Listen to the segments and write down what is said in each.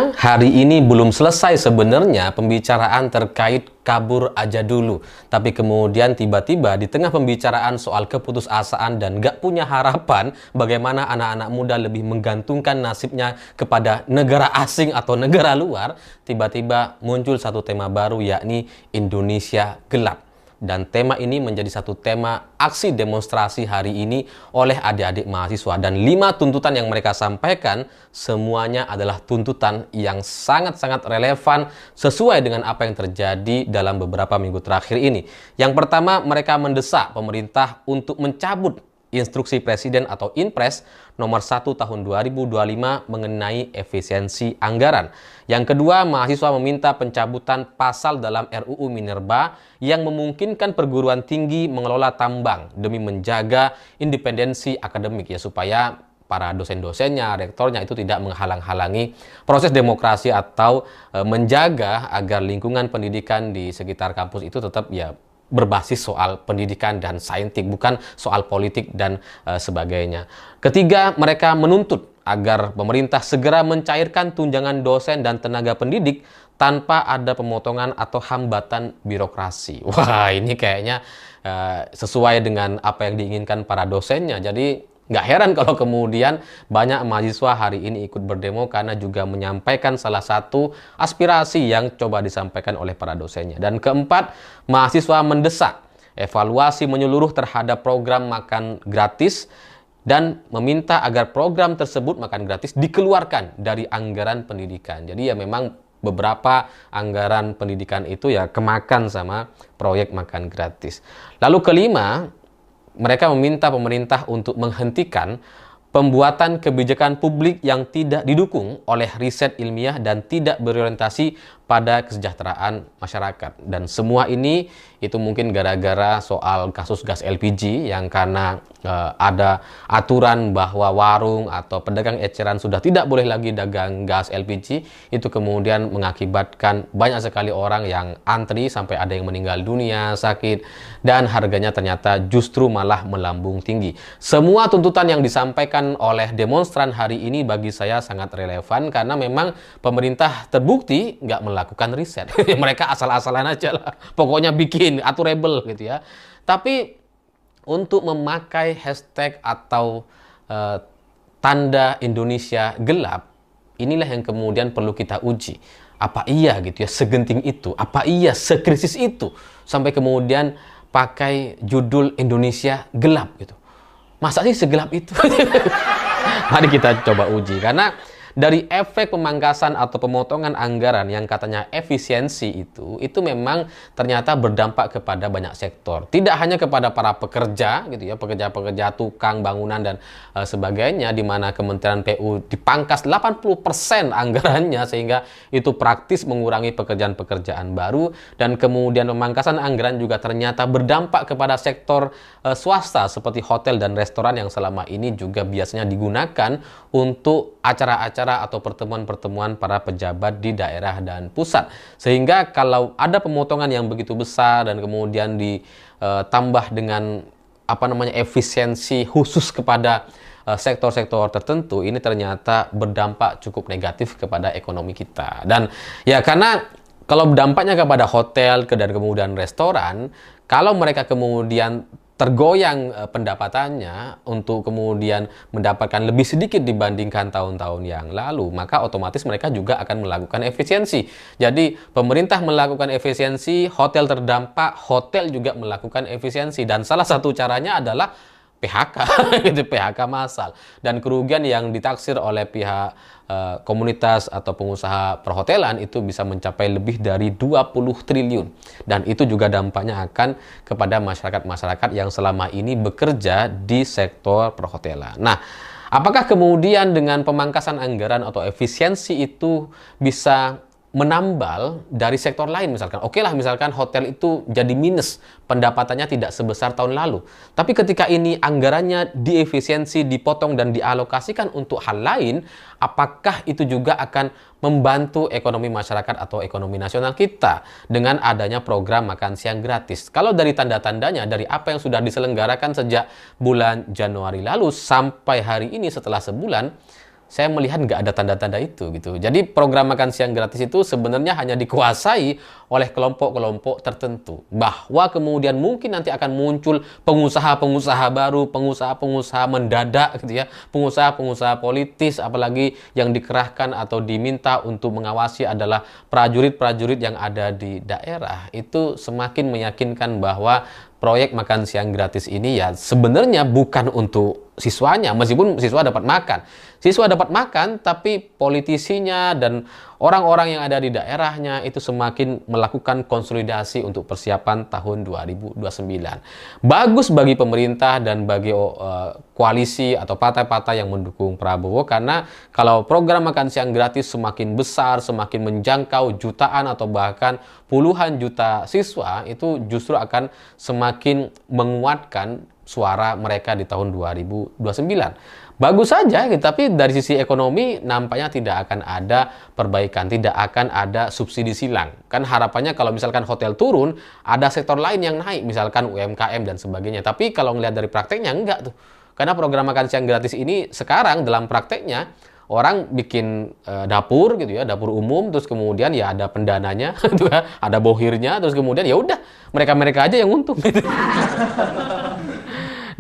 Hari ini belum selesai sebenarnya pembicaraan terkait kabur aja dulu. Tapi kemudian tiba-tiba di tengah pembicaraan soal keputusasaan dan gak punya harapan bagaimana anak-anak muda lebih menggantungkan nasibnya kepada negara asing atau negara luar, tiba-tiba muncul satu tema baru, yakni Indonesia Gelap. Dan tema ini menjadi satu tema aksi demonstrasi hari ini oleh adik-adik mahasiswa. Dan 5 tuntutan yang mereka sampaikan semuanya adalah tuntutan yang sangat-sangat relevan sesuai dengan apa yang terjadi dalam beberapa minggu terakhir ini. Yang pertama, mereka mendesak pemerintah untuk mencabut Instruksi Presiden atau Inpres nomor 1 tahun 2025 mengenai efisiensi anggaran. Yang kedua, mahasiswa meminta pencabutan pasal dalam RUU Minerba yang memungkinkan perguruan tinggi mengelola tambang demi menjaga independensi akademik, ya, supaya para dosen-dosennya, rektornya itu tidak menghalang-halangi proses demokrasi atau menjaga agar lingkungan pendidikan di sekitar kampus itu tetap berbasis soal pendidikan dan saintik, bukan soal politik dan sebagainya. Ketiga, mereka menuntut agar pemerintah segera mencairkan tunjangan dosen dan tenaga pendidik tanpa ada pemotongan atau hambatan birokrasi. Wah, ini kayaknya sesuai dengan apa yang diinginkan para dosennya. Jadi nggak heran kalau kemudian banyak mahasiswa hari ini ikut berdemo karena juga menyampaikan salah satu aspirasi yang coba disampaikan oleh para dosennya. Dan keempat, mahasiswa mendesak evaluasi menyeluruh terhadap program makan gratis dan meminta agar program tersebut makan gratis dikeluarkan dari anggaran pendidikan. Jadi ya memang beberapa anggaran pendidikan itu ya kemakan sama proyek makan gratis. Lalu kelima, mereka meminta pemerintah untuk menghentikan pembuatan kebijakan publik yang tidak didukung oleh riset ilmiah dan tidak berorientasi pada kesejahteraan masyarakat. Dan semua ini itu mungkin gara-gara soal kasus gas LPG yang karena ada aturan bahwa warung atau pedagang eceran sudah tidak boleh lagi dagang gas LPG, itu kemudian mengakibatkan banyak sekali orang yang antri sampai ada yang meninggal dunia, sakit, dan harganya ternyata justru malah melambung tinggi. Semua tuntutan yang disampaikan oleh demonstran hari ini bagi saya sangat relevan karena memang pemerintah terbukti nggak melakukan riset. Mereka asal-asalan aja lah. Pokoknya bikin aturable gitu ya. Tapi untuk memakai hashtag atau tanda Indonesia Gelap, inilah yang kemudian perlu kita uji. Apa iya gitu ya segenting itu? Apa iya sekrisis itu? Sampai kemudian pakai judul Indonesia Gelap gitu. Masa sih segelap itu? Mari kita coba uji. Karena dari efek pemangkasan atau pemotongan anggaran yang katanya efisiensi itu memang ternyata berdampak kepada banyak sektor. Tidak hanya kepada para pekerja gitu ya, pekerja-pekerja tukang bangunan dan sebagainya, di mana Kementerian PU dipangkas 80% anggarannya sehingga itu praktis mengurangi pekerjaan-pekerjaan baru, dan kemudian pemangkasan anggaran juga ternyata berdampak kepada sektor swasta seperti hotel dan restoran yang selama ini juga biasanya digunakan untuk acara-acara atau pertemuan-pertemuan para pejabat di daerah dan pusat. Sehingga kalau ada pemotongan yang begitu besar dan kemudian ditambah dengan efisiensi khusus kepada sektor-sektor tertentu, ini ternyata berdampak cukup negatif kepada ekonomi kita. Dan ya karena kalau dampaknya kepada hotel dan kemudian restoran, kalau mereka kemudian tergoyang pendapatannya untuk kemudian mendapatkan lebih sedikit dibandingkan tahun-tahun yang lalu, maka otomatis mereka juga akan melakukan efisiensi. Jadi pemerintah melakukan efisiensi, hotel terdampak, hotel juga melakukan efisiensi, dan salah satu caranya adalah PHK, gitu, PHK massal. Dan kerugian yang ditaksir oleh pihak komunitas atau pengusaha perhotelan itu bisa mencapai lebih dari 20 triliun. Dan itu juga dampaknya akan kepada masyarakat-masyarakat yang selama ini bekerja di sektor perhotelan. Nah, apakah kemudian dengan pemangkasan anggaran atau efisiensi itu bisa menambal dari sektor lain? Misalkan, oke lah, misalkan hotel itu jadi minus, pendapatannya tidak sebesar tahun lalu. Tapi ketika ini anggarannya diefisiensi, dipotong dan dialokasikan untuk hal lain, apakah itu juga akan membantu ekonomi masyarakat atau ekonomi nasional kita dengan adanya program makan siang gratis? Kalau dari tanda-tandanya, dari apa yang sudah diselenggarakan sejak bulan Januari lalu sampai hari ini setelah sebulan, saya melihat nggak ada tanda-tanda itu gitu. Jadi program makan siang gratis itu sebenarnya hanya dikuasai oleh kelompok-kelompok tertentu. Bahwa kemudian mungkin nanti akan muncul pengusaha-pengusaha baru, pengusaha-pengusaha mendadak gitu ya, pengusaha-pengusaha politis, apalagi yang dikerahkan atau diminta untuk mengawasi adalah prajurit-prajurit yang ada di daerah. Itu semakin meyakinkan bahwa proyek makan siang gratis ini ya sebenarnya bukan untuk siswanya, meskipun siswa dapat makan. Siswa dapat makan, tapi politisinya dan orang-orang yang ada di daerahnya itu semakin melakukan konsolidasi untuk persiapan tahun 2029. Bagus bagi pemerintah dan bagi koalisi atau partai-partai yang mendukung Prabowo, karena kalau program makan siang gratis semakin besar, semakin menjangkau jutaan atau bahkan puluhan juta siswa, itu justru akan semakin menguatkan suara mereka di tahun 2029. Bagus saja, gitu, tapi dari sisi ekonomi nampaknya tidak akan ada perbaikan, tidak akan ada subsidi silang. Kan harapannya kalau misalkan hotel turun, ada sektor lain yang naik, misalkan UMKM dan sebagainya. Tapi kalau ngelihat dari prakteknya, enggak tuh. Karena program makan siang gratis ini sekarang dalam prakteknya, orang bikin dapur gitu ya, dapur umum, terus kemudian ya ada pendananya, gitu ya, ada bohirnya, terus kemudian ya udah mereka-mereka aja yang untung gitu.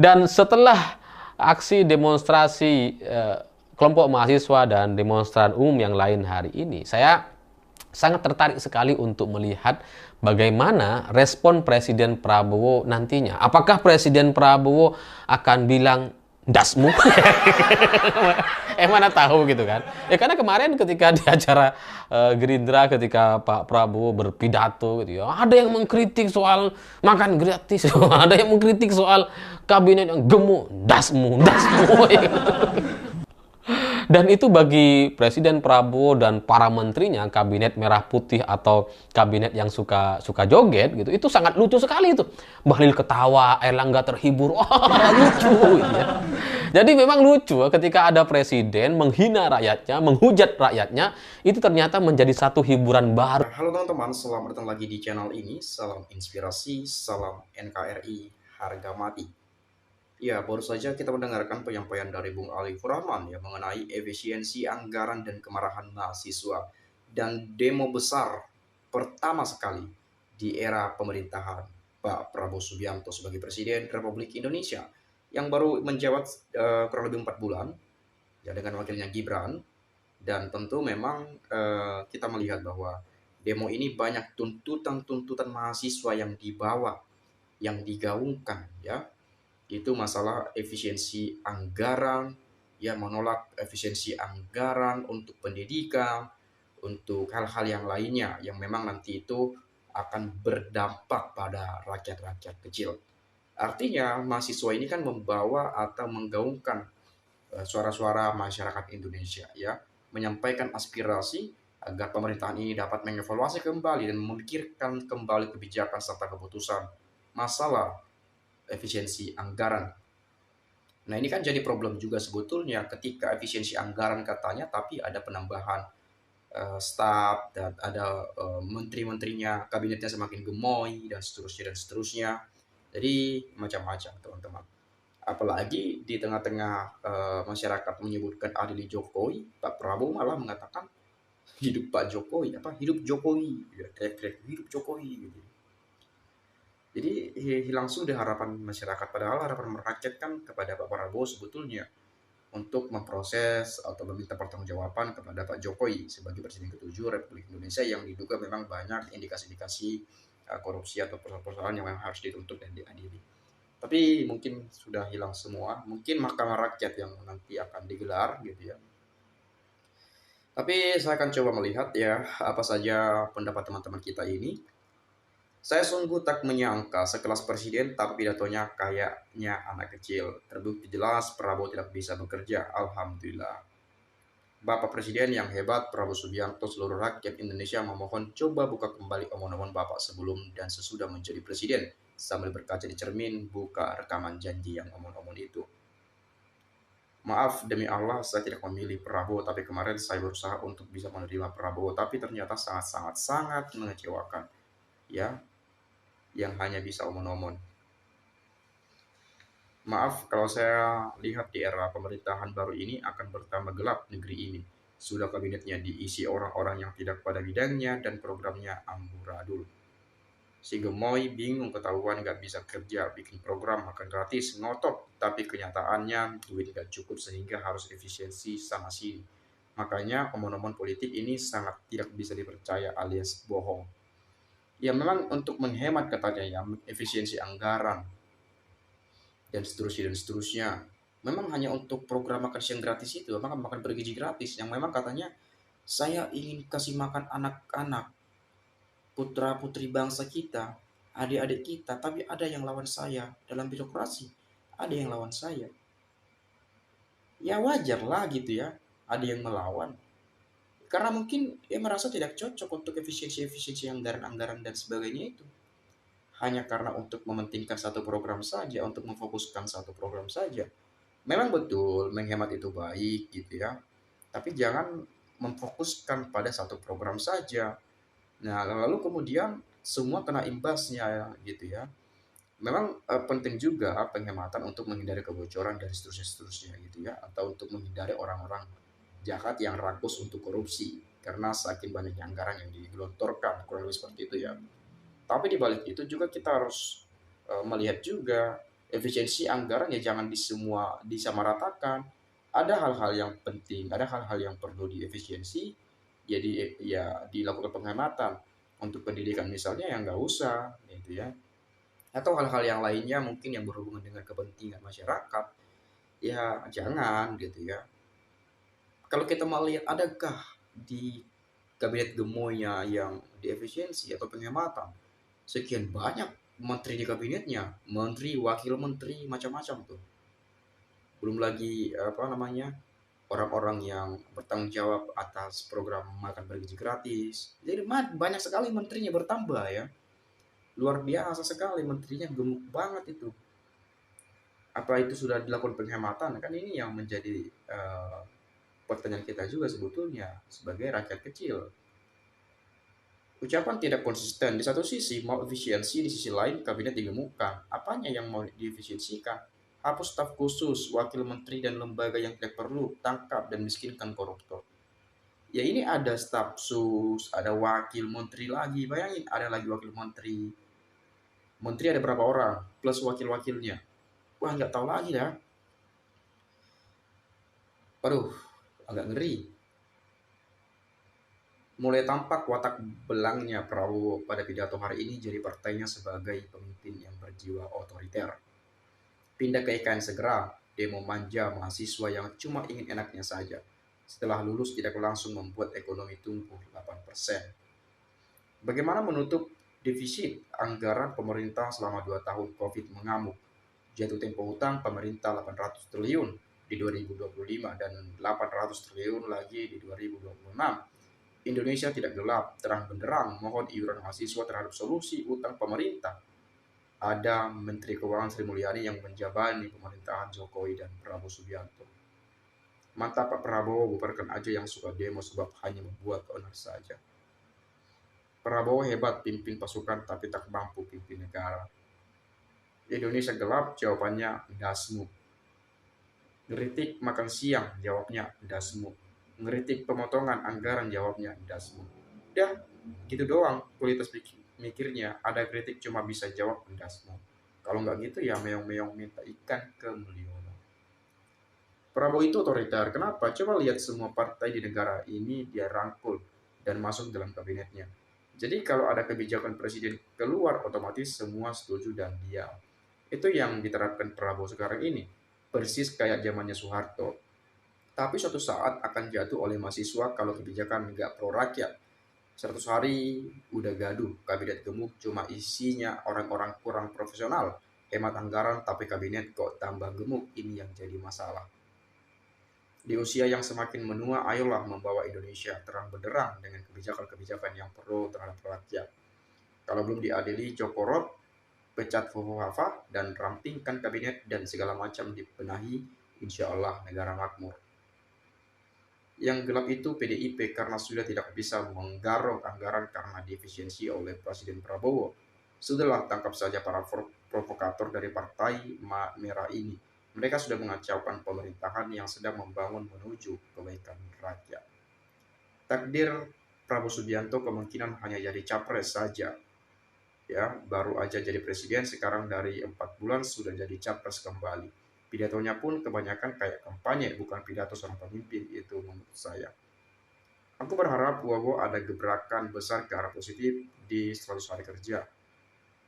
Dan setelah aksi demonstrasi kelompok mahasiswa dan demonstran umum yang lain hari ini, saya sangat tertarik sekali untuk melihat bagaimana respon Presiden Prabowo nantinya. Apakah Presiden Prabowo akan bilang dasmu? Mana tahu gitu kan. Ya karena kemarin ketika di acara Gerindra, ketika Pak Prabowo berpidato gitu ya, ada yang mengkritik soal makan gratis, ada yang mengkritik soal kabinet yang gemuk, dasmu. Dan itu bagi Presiden Prabowo dan para menterinya, kabinet merah putih atau kabinet yang suka joget gitu, itu sangat lucu sekali itu. Bahlil ketawa, Erlangga terhibur, lucu gitu ya. Jadi memang lucu ketika ada presiden menghina rakyatnya, menghujat rakyatnya, itu ternyata menjadi satu hiburan baru. Halo teman-teman, selamat datang lagi di channel ini. Salam inspirasi, salam NKRI, harga mati. Ya, baru saja kita mendengarkan penyampaian dari Bung Alifur Rahman ya mengenai efisiensi anggaran dan kemarahan mahasiswa dan demo besar pertama sekali di era pemerintahan Pak Prabowo Subianto sebagai Presiden Republik Indonesia yang baru menjabat kurang lebih 4 bulan ya dengan wakilnya Gibran. Dan tentu memang kita melihat bahwa demo ini banyak tuntutan-tuntutan mahasiswa yang dibawa, yang digaungkan ya. Itu masalah efisiensi anggaran, ya menolak efisiensi anggaran untuk pendidikan, untuk hal-hal yang lainnya yang memang nanti itu akan berdampak pada rakyat-rakyat kecil. Artinya mahasiswa ini kan membawa atau menggaungkan suara-suara masyarakat Indonesia ya, menyampaikan aspirasi agar pemerintahan ini dapat mengevaluasi kembali dan memikirkan kembali kebijakan serta keputusan masalah efisiensi anggaran. Nah, ini kan jadi problem juga sebetulnya ketika efisiensi anggaran katanya tapi ada penambahan staf dan ada menteri-menterinya, kabinetnya semakin gemoy dan seterusnya. Jadi macam-macam teman-teman. Apalagi di tengah-tengah masyarakat menyebutkan adili Jokowi, Pak Prabowo malah mengatakan hidup Pak Jokowi, hidup Jokowi, ya, teriak-teriak hidup Jokowi gitu. Jadi hilang sudah harapan masyarakat, padahal harapan rakyat kan kepada Pak Prabowo sebetulnya untuk memproses atau meminta pertanggungjawaban kepada Pak Jokowi sebagai Presiden ke-7 Republik Indonesia yang diduga memang banyak indikasi-indikasi korupsi atau persoalan yang memang harus dituntut dan diadili. Tapi mungkin sudah hilang semua, mungkin Mahkamah Rakyat yang nanti akan digelar gitu ya. Tapi saya akan coba melihat ya apa saja pendapat teman-teman kita ini. Saya sungguh tak menyangka sekelas presiden tapi pidatonya kayaknya anak kecil. Terbukti jelas Prabowo tidak bisa bekerja, alhamdulillah. Bapak Presiden yang hebat, Prabowo Subianto, seluruh rakyat Indonesia memohon coba buka kembali omongan Bapak sebelum dan sesudah menjadi presiden. Sambil berkaca di cermin, buka rekaman janji yang omong-omong itu. Maaf, demi Allah saya tidak memilih Prabowo, tapi kemarin saya berusaha untuk bisa menerima Prabowo, tapi ternyata sangat mengecewakan. Ya, yang hanya bisa omong-omong. Maaf kalau saya lihat di era pemerintahan baru ini akan bertambah gelap negeri ini. Sudah kabinetnya diisi orang-orang yang tidak pada bidangnya dan programnya amburadul. Si gemoy bingung ketahuan gak bisa kerja, bikin program makan gratis, ngotot, tapi kenyataannya duit gak cukup sehingga harus efisiensi sana sini. Makanya omong-omong politik ini sangat tidak bisa dipercaya alias bohong. Ya memang untuk menghemat katanya ya, efisiensi anggaran, dan seterusnya. Memang hanya untuk program makan siang gratis itu, memang makan bergizi gratis, yang memang katanya saya ingin kasih makan anak-anak, putra-putri bangsa kita, adik-adik kita, tapi ada yang lawan saya dalam birokrasi, ada yang lawan saya. Ya wajar lah gitu ya, ada yang melawan. Karena mungkin dia merasa tidak cocok untuk efisiensi-efisiensi anggaran-anggaran dan sebagainya itu. Hanya karena untuk mementingkan satu program saja, untuk memfokuskan satu program saja. Memang betul menghemat itu baik gitu ya, tapi jangan memfokuskan pada satu program saja. Nah, lalu kemudian semua kena imbasnya gitu ya. Memang penting juga penghematan untuk menghindari kebocoran dan seterusnya gitu ya, atau untuk menghindari orang-orang jahat yang rakus untuk korupsi karena saking banyaknya anggaran yang digelontorkan, kurang lebih seperti itu ya. Tapi di balik itu juga kita harus melihat juga efisiensi anggaran ya jangan di semua disamaratakan. Ada hal-hal yang penting, ada hal-hal yang perlu diefisiensi, jadi ya dilakukan penghematan. Untuk pendidikan misalnya ya nggak usah, gitu ya. Atau hal-hal yang lainnya mungkin yang berhubungan dengan kepentingan masyarakat, ya jangan gitu ya. Kalau kita mau lihat adakah di kabinet gemoynya yang diefisiensi atau penghematan, sekian banyak menteri di kabinetnya, menteri, wakil menteri, macam-macam tuh. Belum lagi apa namanya, orang-orang yang bertanggung jawab atas program makan bergizi gratis. Jadi banyak sekali menterinya bertambah ya. Luar biasa sekali menterinya, gemuk banget itu. Apa itu sudah dilakukan penghematan? Kan ini yang menjadi pertanyaan kita juga sebetulnya sebagai rakyat kecil. Ucapan tidak konsisten. Di satu sisi mau efisiensi, di sisi lain kabinet digemukkan. Apanya yang mau diefisiensikan? Hapus staf khusus, wakil menteri dan lembaga yang tidak perlu, tangkap dan miskinkan koruptor. Ya ini ada staf sus, ada wakil menteri lagi. Bayangin ada lagi wakil menteri. Menteri ada berapa orang? Plus wakil-wakilnya. Wah nggak tahu lagi dah. Aduh, agak ngeri. Mulai tampak watak belangnya Prabowo pada pidato hari ini jadi partainya sebagai pemimpin yang berjiwa otoriter. Pindah ke IKN segera, demo manja mahasiswa yang cuma ingin enaknya saja. Setelah lulus tidak langsung membuat ekonomi tumbuh 8%. Bagaimana menutup defisit anggaran pemerintah selama 2 tahun COVID mengamuk? Jatuh tempo hutang pemerintah 800 triliun di 2025 dan 800 triliun lagi di 2026. Indonesia tidak gelap, terang benderang mohon iuran mahasiswa terhadap solusi utang pemerintah. Ada Menteri Keuangan Sri Mulyani yang menjabani pemerintahan Jokowi dan Prabowo Subianto. Mantap Pak Prabowo, bubarkan aja yang suka demo sebab hanya membuat onar saja. Prabowo hebat pimpin pasukan tapi tak mampu pimpin negara. Indonesia gelap, jawabannya dasmu. Ngeritik makan siang, jawabnya dasmu. Ngeritik pemotongan anggaran, jawabnya dasmu. Udah, gitu doang kualitas mikirnya. Ada kritik cuma bisa jawab dasmu. Kalau nggak gitu ya meong-meong minta ikan ke Mulyono. Prabowo itu otoriter. Kenapa? Coba lihat semua partai di negara ini dia rangkul dan masuk dalam kabinetnya. Jadi kalau ada kebijakan presiden keluar otomatis semua setuju dan diam. Itu yang diterapkan Prabowo sekarang ini. Persis kayak zamannya Soeharto. Tapi suatu saat akan jatuh oleh mahasiswa kalau kebijakan nggak pro rakyat. 100 hari udah gaduh, kabinet gemuk cuma isinya orang-orang kurang profesional. Hemat anggaran tapi kabinet kok tambah gemuk, ini yang jadi masalah. Di usia yang semakin menua, ayolah membawa Indonesia terang benderang dengan kebijakan-kebijakan yang pro terhadap rakyat. Kalau belum diadili, cokorot, pecat Fufuhafa, dan rampingkan kabinet dan segala macam dibenahi, insya Allah negara makmur. Yang gelap itu PDIP karena sudah tidak bisa menggaruk anggaran karena diefisiensi oleh Presiden Prabowo. Sudahlah tangkap saja para provokator dari Partai Merah ini. Mereka sudah mengacaukan pemerintahan yang sedang membangun menuju kebaikan rakyat. Takdir Prabowo Subianto kemungkinan hanya jadi capres saja. Ya, baru aja jadi presiden, sekarang dari 4 bulan sudah jadi capres kembali. Pidatonya pun kebanyakan kayak kampanye, bukan pidato seorang pemimpin, itu menurut saya. Aku berharap Wowo ada gebrakan besar ke arah positif di 100 hari kerja.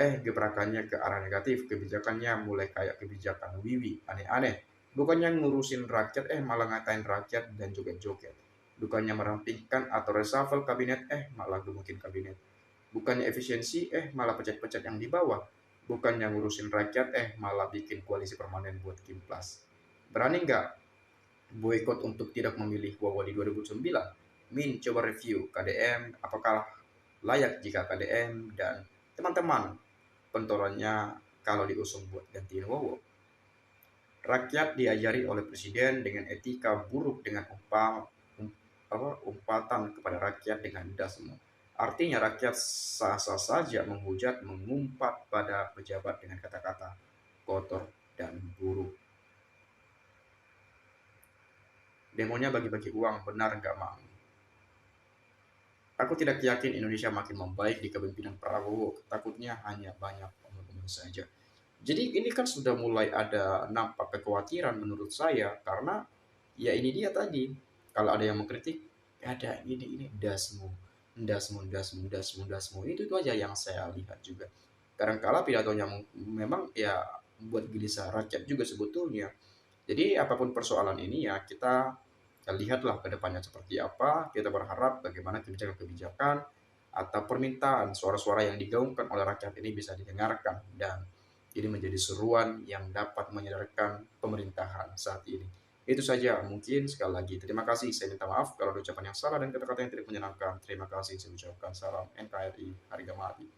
Gebrakannya ke arah negatif, kebijakannya mulai kayak kebijakan Wiwi, aneh-aneh. Bukannya ngurusin rakyat, malah ngatain rakyat dan joget-joget. Bukannya merampingkan atau reshuffle kabinet, malah gemukin kabinet. Bukannya efisiensi, malah pecat-pecat yang di bawah. Bukannya ngurusin rakyat, malah bikin koalisi permanen buat Kimplas. Berani nggak boykot untuk tidak memilih Wawa di 2009? Min, coba review KDM, apakah layak jika KDM dan teman-teman pentolannya kalau diusung buat gantiin Wawo. Rakyat diajari oleh presiden dengan etika buruk dengan umpatan kepada rakyat dengan dasmu. Artinya rakyat sah-sah saja menghujat, mengumpat pada pejabat dengan kata-kata kotor dan buruk. Demonya bagi-bagi uang, benar nggak Mang? Aku tidak yakin Indonesia makin membaik di kepemimpinan Prabowo. Takutnya hanya banyak omong-omong saja. Jadi ini kan sudah mulai ada nampak kekhawatiran menurut saya, karena ya ini dia tadi, kalau ada yang mengkritik, ada ini dasmu, dasmu, itu aja yang saya lihat juga. Kadangkala pidatonya memang ya buat gelisah rakyat juga sebetulnya. Jadi apapun persoalan ini ya kita lihatlah ke depannya seperti apa. Kita berharap bagaimana kebijakan-kebijakan atau permintaan suara-suara yang digaungkan oleh rakyat ini bisa didengarkan, dan ini menjadi seruan yang dapat menyadarkan pemerintahan saat ini. Itu saja mungkin, sekali lagi terima kasih. Saya minta maaf kalau ada ucapan yang salah dan kata-kata yang tidak menyenangkan. Terima kasih, saya ucapkan salam NKRI harga mati.